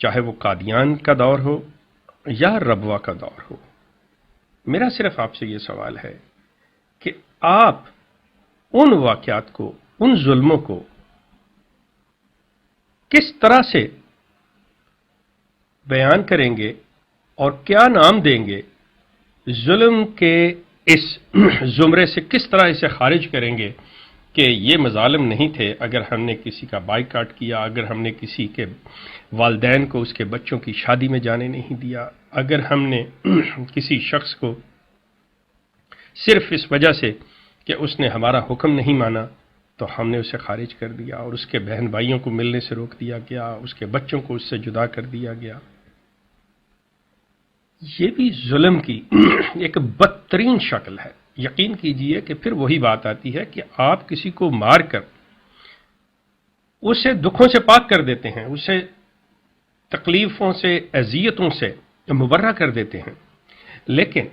چاہے وہ قادیان کا دور ہو یا ربوہ کا دور ہو۔ میرا صرف آپ سے یہ سوال ہے کہ آپ ان واقعات کو، ان ظلموں کو کس طرح سے بیان کریں گے اور کیا نام دیں گے؟ ظلم کے اس زمرے سے کس طرح اسے خارج کریں گے کہ یہ مظالم نہیں تھے اگر ہم نے کسی کا بائیکاٹ کیا، اگر ہم نے کسی کے والدین کو اس کے بچوں کی شادی میں جانے نہیں دیا، اگر ہم نے کسی شخص کو صرف اس وجہ سے کہ اس نے ہمارا حکم نہیں مانا تو ہم نے اسے خارج کر دیا، اور اس کے بہن بھائیوں کو ملنے سے روک دیا گیا، اس کے بچوں کو اس سے جدا کر دیا گیا۔ یہ بھی ظلم کی ایک بدترین شکل ہے۔ یقین کیجئے کہ پھر وہی بات آتی ہے کہ آپ کسی کو مار کر اسے دکھوں سے پاک کر دیتے ہیں، اسے تکلیفوں سے، اذیتوں سے مبرہ کر دیتے ہیں، لیکن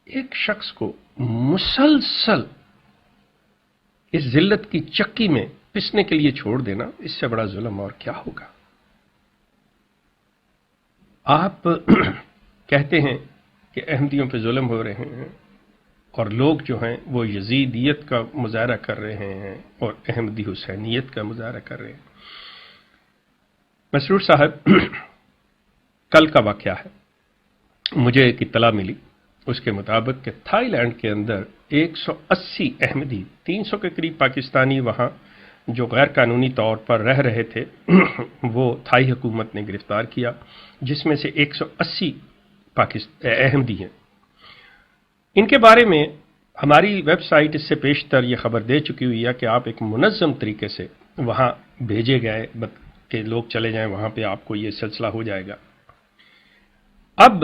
ایک شخص کو مسلسل اس ذلت کی چکی میں پسنے کے لیے چھوڑ دینا، اس سے بڑا ظلم اور کیا ہوگا؟ آپ کہتے ہیں کہ احمدیوں پہ ظلم ہو رہے ہیں، اور لوگ جو ہیں وہ یزیدیت کا مظاہرہ کر رہے ہیں اور احمدی حسینیت کا مظاہرہ کر رہے ہیں۔ مسرور صاحب، کل کا واقعہ ہے، مجھے ایک اطلاع ملی اس کے مطابق کہ تھائی لینڈ کے اندر 180 احمدی، 300 کے قریب پاکستانی وہاں جو غیر قانونی طور پر رہ رہے تھے وہ تھائی حکومت نے گرفتار کیا، جس میں سے 180 احمدی ہیں۔ ان کے بارے میں ہماری ویب سائٹ اس سے پیشتر یہ خبر دے چکی ہوئی ہے کہ آپ ایک منظم طریقے سے وہاں بھیجے گئے کہ لوگ چلے جائیں وہاں پہ، آپ کو یہ سلسلہ ہو جائے گا۔ اب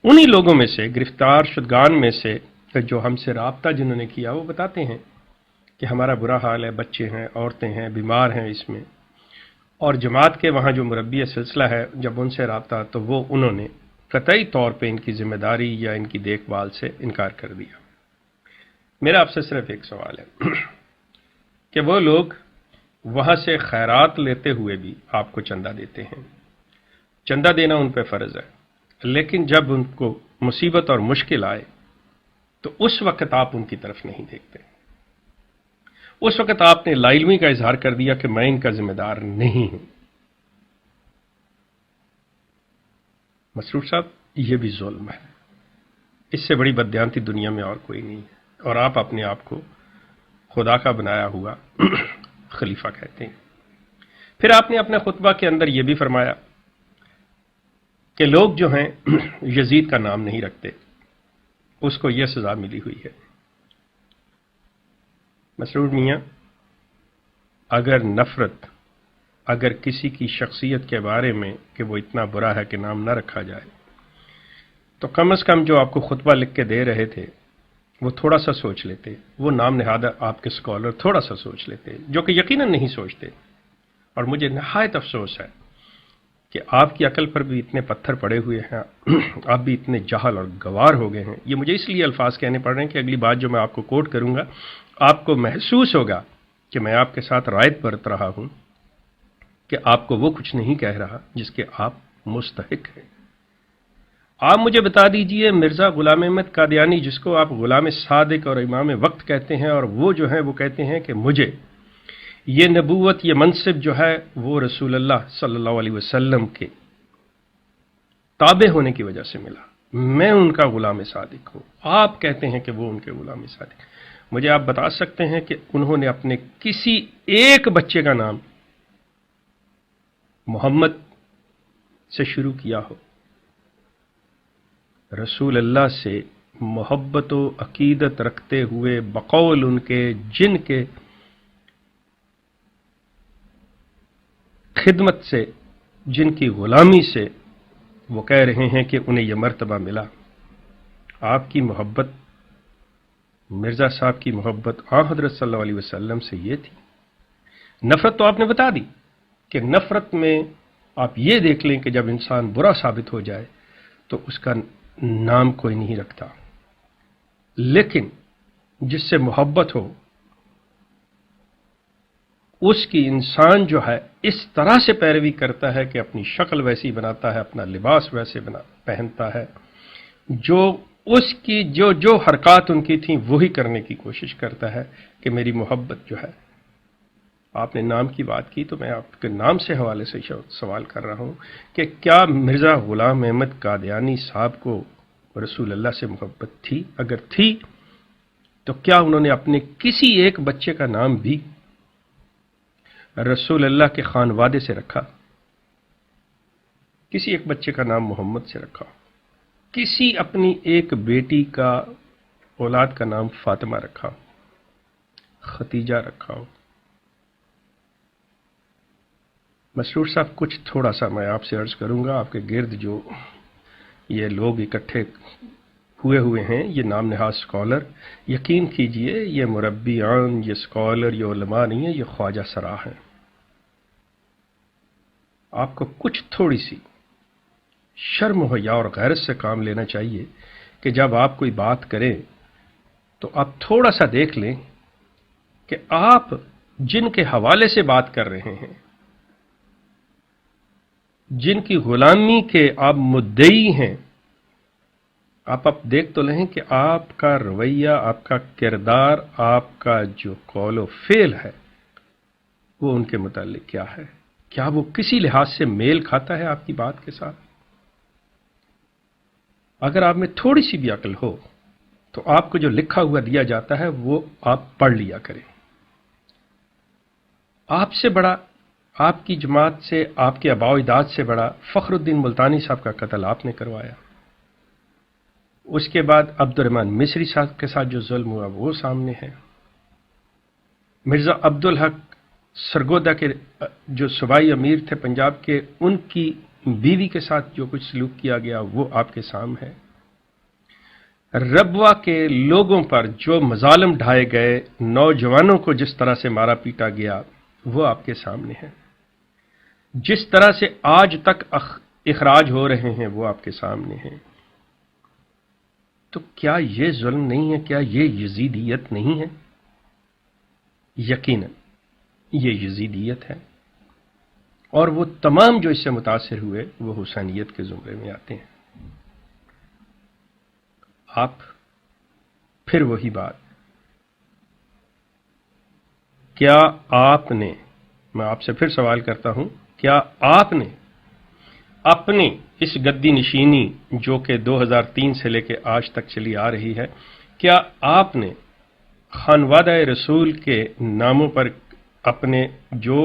انہی لوگوں میں سے، گرفتار شدگان میں سے جو ہم سے رابطہ جنہوں نے کیا، وہ بتاتے ہیں کہ ہمارا برا حال ہے، بچے ہیں، عورتیں ہیں، بیمار ہیں اس میں، اور جماعت کے وہاں جو مربی سلسلہ ہے، جب ان سے رابطہ تو وہ انہوں نے قطعی طور پہ ان کی ذمہ داری یا ان کی دیکھ بھال سے انکار کر دیا۔ میرا آپ سے صرف ایک سوال ہے کہ وہ لوگ وہاں سے خیرات لیتے ہوئے بھی آپ کو چندہ دیتے ہیں، چندہ دینا ان پہ فرض ہے، لیکن جب ان کو مصیبت اور مشکل آئے تو اس وقت آپ ان کی طرف نہیں دیکھتے، اس وقت آپ نے لا علمی کا اظہار کر دیا کہ میں ان کا ذمہ دار نہیں ہوں۔ مسرور صاحب، یہ بھی ظلم ہے، اس سے بڑی بددیانتی دنیا میں اور کوئی نہیں ہے، اور آپ اپنے آپ کو خدا کا بنایا ہوا خلیفہ کہتے ہیں۔ پھر آپ نے اپنے خطبہ کے اندر یہ بھی فرمایا کہ لوگ جو ہیں یزید کا نام نہیں رکھتے، اس کو یہ سزا ملی ہوئی ہے۔ مسرور میاں، اگر نفرت، اگر کسی کی شخصیت کے بارے میں کہ وہ اتنا برا ہے کہ نام نہ رکھا جائے، تو کم از کم جو آپ کو خطبہ لکھ کے دے رہے تھے وہ تھوڑا سا سوچ لیتے، وہ نام نہادہ آپ کے سکالر تھوڑا سا سوچ لیتے، جو کہ یقیناً نہیں سوچتے۔ اور مجھے نہایت افسوس ہے کہ آپ کی عقل پر بھی اتنے پتھر پڑے ہوئے ہیں، آپ بھی اتنے جاہل اور گوار ہو گئے ہیں۔ یہ مجھے اس لیے الفاظ کہنے پڑ رہے ہیں کہ اگلی بات جو میں آپ کو کوٹ کروں گا، آپ کو محسوس ہوگا کہ میں آپ کے ساتھ رعایت برت رہا ہوں، کہ آپ کو وہ کچھ نہیں کہہ رہا جس کے آپ مستحق ہیں۔ آپ مجھے بتا دیجئے، مرزا غلام احمد قادیانی، جس کو آپ غلام صادق اور امام وقت کہتے ہیں، اور وہ جو ہیں وہ کہتے ہیں کہ مجھے یہ نبوت، یہ منصب جو ہے وہ رسول اللہ صلی اللہ علیہ وسلم کے تابع ہونے کی وجہ سے ملا، میں ان کا غلام صادق ہوں۔ آپ کہتے ہیں کہ وہ ان کے غلام صادق۔ مجھے آپ بتا سکتے ہیں کہ انہوں نے اپنے کسی ایک بچے کا نام محمد سے شروع کیا ہو؟ رسول اللہ سے محبت و عقیدت رکھتے ہوئے، بقول ان کے، جن کے خدمت سے، جن کی غلامی سے وہ کہہ رہے ہیں کہ انہیں یہ مرتبہ ملا۔ آپ کی محبت، مرزا صاحب کی محبت حضرت صلی اللہ علیہ وسلم سے یہ تھی۔ نفرت تو آپ نے بتا دی کہ نفرت میں آپ یہ دیکھ لیں کہ جب انسان برا ثابت ہو جائے تو اس کا نام کوئی نہیں رکھتا، لیکن جس سے محبت ہو اس کی انسان جو ہے اس طرح سے پیروی کرتا ہے کہ اپنی شکل ویسی بناتا ہے، اپنا لباس ویسے پہنتا ہے، جو اس کی جو حرکات ان کی تھیں وہی کرنے کی کوشش کرتا ہے کہ میری محبت جو ہے۔ آپ نے نام کی بات کی تو میں آپ کے نام سے حوالے سے سوال کر رہا ہوں کہ کیا مرزا غلام احمد قادیانی صاحب کو رسول اللہ سے محبت تھی؟ اگر تھی تو کیا انہوں نے اپنے کسی ایک بچے کا نام بھی رسول اللہ کے خانوادے سے رکھا؟ کسی ایک بچے کا نام محمد سے رکھا؟ کسی اپنی ایک بیٹی کا اولاد کا نام فاطمہ رکھا، ختیجہ رکھا ہو؟ مسرور صاحب، کچھ تھوڑا سا میں آپ سے عرض کروں گا، آپ کے گرد جو یہ لوگ اکٹھے ہوئے ہیں، یہ نام نہاد سکالر، یقین کیجئے یہ مربیان، یہ سکالر، یہ علماء نہیں ہیں، یہ خواجہ سرا ہیں۔ آپ کو کچھ تھوڑی سی شرم و حیا اور غیرت سے کام لینا چاہیے کہ جب آپ کوئی بات کریں تو آپ تھوڑا سا دیکھ لیں کہ آپ جن کے حوالے سے بات کر رہے ہیں، جن کی غلامی کے آپ مدعی ہیں، آپ دیکھ تو لیں کہ آپ کا رویہ، آپ کا کردار، آپ کا جو قول و فعل ہے وہ ان کے متعلق کیا ہے؟ کیا وہ کسی لحاظ سے میل کھاتا ہے آپ کی بات کے ساتھ؟ اگر آپ میں تھوڑی سی بھی عقل ہو تو آپ کو جو لکھا ہوا دیا جاتا ہے وہ آپ پڑھ لیا کریں۔ آپ سے بڑا، آپ کی جماعت سے، آپ کے آباء و اجداد سے بڑا فخر الدین ملتانی صاحب کا قتل آپ نے کروایا۔ اس کے بعد عبد الرحمن مصری صاحب کے ساتھ جو ظلم ہوا وہ سامنے ہے۔ مرزا عبدالحق سرگودا کے جو صوبائی امیر تھے پنجاب کے، ان کی بیوی کے ساتھ جو کچھ سلوک کیا گیا وہ آپ کے سامنے ہے۔ ربوہ کے لوگوں پر جو مظالم ڈھائے گئے، نوجوانوں کو جس طرح سے مارا پیٹا گیا وہ آپ کے سامنے ہے۔ جس طرح سے آج تک اخراج ہو رہے ہیں وہ آپ کے سامنے ہیں۔ تو کیا یہ ظلم نہیں ہے؟ کیا یہ یزیدیت نہیں ہے؟ یقیناً یہ یزیدیت ہے، اور وہ تمام جو اس سے متاثر ہوئے وہ حسینیت کے زمرے میں آتے ہیں۔ آپ پھر وہی بات، کیا آپ نے، میں آپ سے پھر سوال کرتا ہوں، کیا آپ نے اپنی اس گدی نشینی جو کہ 2003 سے لے کے آج تک چلی آ رہی ہے، کیا آپ نے خانوادہ رسول کے ناموں پر اپنے جو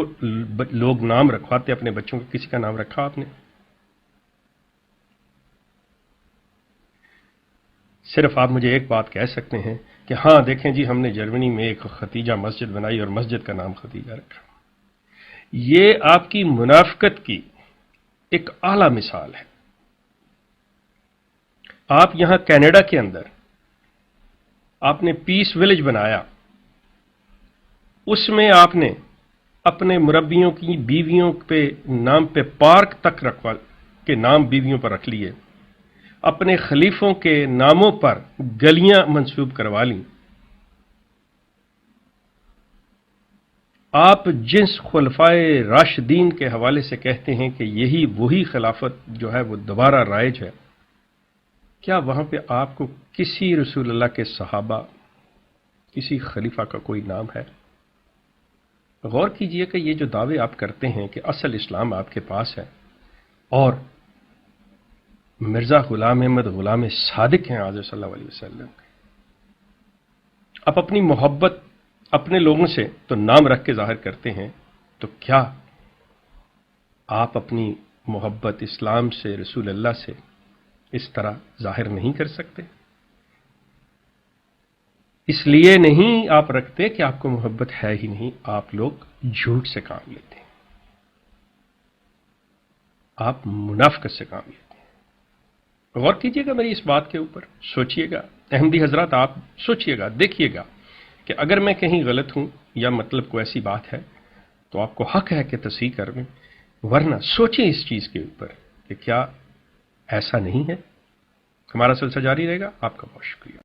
لوگ نام رکھواتے اپنے بچوں کے، کسی کا نام رکھا آپ نے؟ صرف آپ مجھے ایک بات کہہ سکتے ہیں کہ ہاں دیکھیں جی ہم نے جرمنی میں ایک ختیجہ مسجد بنائی اور مسجد کا نام ختیجہ رکھا۔ یہ آپ کی منافقت کی ایک اعلی مثال ہے۔ آپ یہاں کینیڈا کے اندر آپ نے پیس ولیج بنایا، اس میں آپ نے اپنے مربیوں کی بیویوں پہ نام پہ پارک تک رکھوا کے نام بیویوں پر رکھ لیے، اپنے خلیفوں کے ناموں پر گلیاں منسوب کروا لیں۔ آپ جس خلفائے راشدین کے حوالے سے کہتے ہیں کہ یہی وہی خلافت جو ہے وہ دوبارہ رائج ہے، کیا وہاں پہ آپ کو کسی رسول اللہ کے صحابہ، کسی خلیفہ کا کوئی نام ہے؟ غور کیجئے کہ یہ جو دعوے آپ کرتے ہیں کہ اصل اسلام آپ کے پاس ہے اور مرزا غلام احمد غلام صادق ہیں حضرت صلی اللہ علیہ وسلم، آپ اپنی محبت اپنے لوگوں سے تو نام رکھ کے ظاہر کرتے ہیں، تو کیا آپ اپنی محبت اسلام سے، رسول اللہ سے اس طرح ظاہر نہیں کر سکتے؟ اس لیے نہیں آپ رکھتے کہ آپ کو محبت ہے ہی نہیں، آپ لوگ جھوٹ سے کام لیتے ہیں، آپ منافقت سے کام لیتے ہیں۔ غور کیجئے گا میری اس بات کے اوپر، سوچئے گا احمدی حضرات، آپ سوچئے گا، دیکھئے گا کہ اگر میں کہیں غلط ہوں یا مطلب کوئی ایسی بات ہے تو آپ کو حق ہے کہ تصحیح کر لیں، ورنہ سوچیں اس چیز کے اوپر کہ کیا ایسا نہیں ہے۔ ہمارا سلسلہ جاری رہے گا۔ آپ کا بہت شکریہ۔